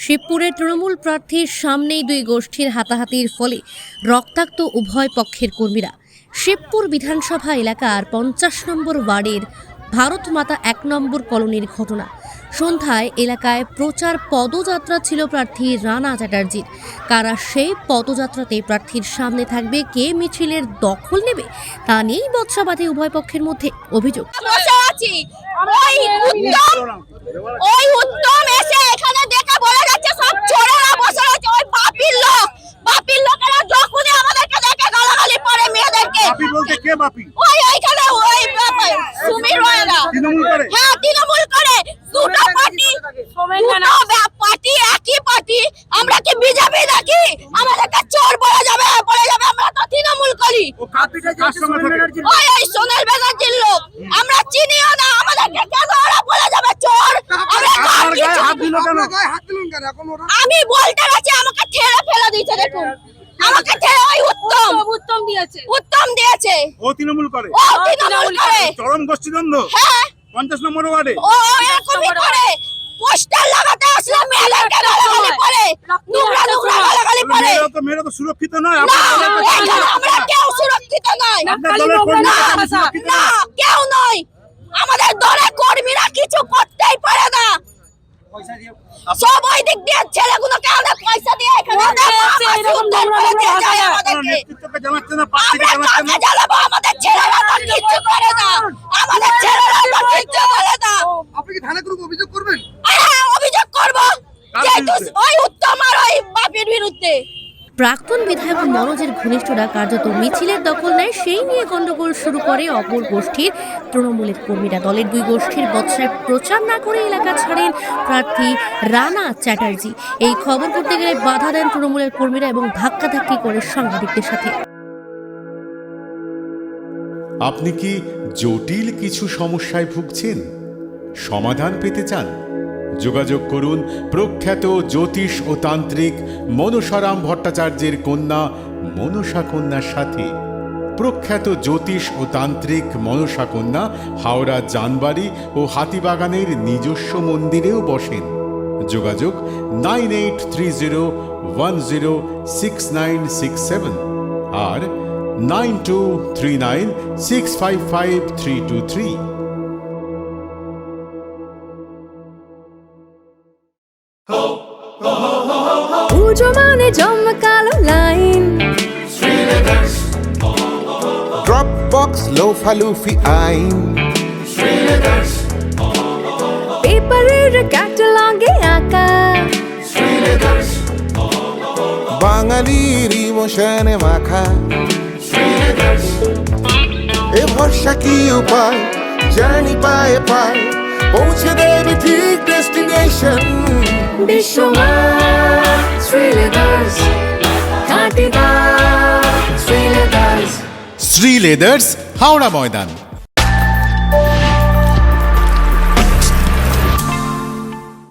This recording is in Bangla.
শিবপুরের তৃণমূল প্রার্থীর সামনেই দুই গোষ্ঠীর হাতাহাতির ফলে রক্তাক্ত উভয় পক্ষের কর্মীরা। শিবপুর বিধানসভা এলাকার 50 নম্বর ওয়ার্ডের ভারত মাতা 1 নম্বর কলোনির ঘটনা। সন্ধ্যায় এলাকায় প্রচার পদযাত্রা ছিল প্রার্থী রানা চ্যাটার্জির। কারা সেই পদযাত্রাতে প্রার্থীর সামনে থাকবে, কে মিছিলের দখল নেবে, তা নিয়েই বচসা বাঁধে উভয় পক্ষের মধ্যে। অভিযোগ ওই উত্তম এসে এখানে দেখে বলে যাচ্ছে সব চোরেরা বসে আছে। ওই বাপির লোকেরা যখনই আমাদেরকে দেখে গালাগালি করে মেয়েদেরকে। বাপি বলতে কে বাপি? ওই ওইখানে ওই সুমির রয়রা তৃণমূল করে? হ্যাঁ, তৃণমূল করে। দুটো পার্টি একই পার্টি। আমরা কি বিজেপি নাকি? আমাদেরকে চোর বলে যাবে আমরা তো তৃণমূল করি। ওই সোনাল ব্যানার্জির লোক, আমরা চিনিও না। আমাদেরকে কেন ওরা বলে যাবে চোর? আমি বলতে গেছি, আমাকে ঠেলে ফেলে দিয়েছে। দেখুন আমাকে ঠেলে ওই উত্তম দিয়েছে। ও তৃণমূল করে? ও তৃণমূল করে। চরম গোষ্ঠীদ্বন্দ্ব। হ্যাঁ, 50 নম্বর ওয়ার্ডে ও এরকমই করে। পোস্টার লাগাতে আসলে মেয়েদেরকে গালাগালি করে, নোংরা গালাগালি করে। মেয়েরা তো সুরক্ষিত নয়। না, আমরা কেউ সুরক্ষিত নয়। আপনার দলের কর্মীরা সুরক্ষিত না, নয়? কেউ নয়। আমাদের দলের কর্মীরা কিছু করতেই পারে না। সব ওই দিক দিয়ে ছেলেগুলোকে অনেক পয়সা দিয়ে এখানে সুন্দর করে দিয়ে যায় আমাদেরকে। নেতৃত্বকে জানাচ্ছে না, প্রার্থীকে আমরা জানাচ্ছে না। কাকে জ্বালাবো? আমাদের ছেলেরা তো কিচ্ছু করে না। আমাদের ছেলেরা তো কিচ্ছু করে না। আপনি কি থানায় কোনো অভিযোগ করবেন? হ্যাঁ, অভিযোগ করবো। যেহেতু ওই উত্তম আর ওই বাপির বিরুদ্ধে। প্রাক্তন বিধায়ক মনোজের ঘনিষ্ঠরা কার্যত মিছিলের দখল নেয়, সেই নিয়ে গন্ডগোল শুরু করে অপর গোষ্ঠীর তৃণমূলের কর্মীরা। দলের দুই গোষ্ঠীর বচসায় প্রচার না করে এলাকা ছাড়েন প্রার্থী রানা চ্যাটার্জি। এই খবর করতে গেলে বাধা দেন তৃণমূলের কর্মীরা এবং ধাক্কাধাক্কি করে সাংবাদিকদের সাথে। আপনি কি জটিল কিছু সমস্যায় ভুগছেন? সমাধান পেতে চান? যোগাযোগ করুন প্রখ্যাত জ্যোতিষ ও তান্ত্রিক মনসারাম ভট্টাচার্যের কন্যা মনসা কন্যার সাথে। প্রখ্যাত জ্যোতিষ ও তান্ত্রিক মনসা কন্যা হাওড়া জানবাড়ি ও হাতিবাগানের নিজস্ব মন্দিরেও বসেন। যোগাযোগ 9830106967 আর 9239655323। পুজো মানে জমকালো লাইন, ড্রপবক্স লোফালুফি আইন, পেপারের ক্যাটালগে আঁকা, বাঙালির ইমোশনে মাখা। এ ভরসা কি উপায়, জার্নি পায়ে পায় পৌঁছে দেবে ঠিক ডেস্টিনেশন। বিশ্বমান শ্রীলেদার্স, কাটিদার শ্রীলেদার্স। শ্রী লেদার্স, হাওড়া ময়দান।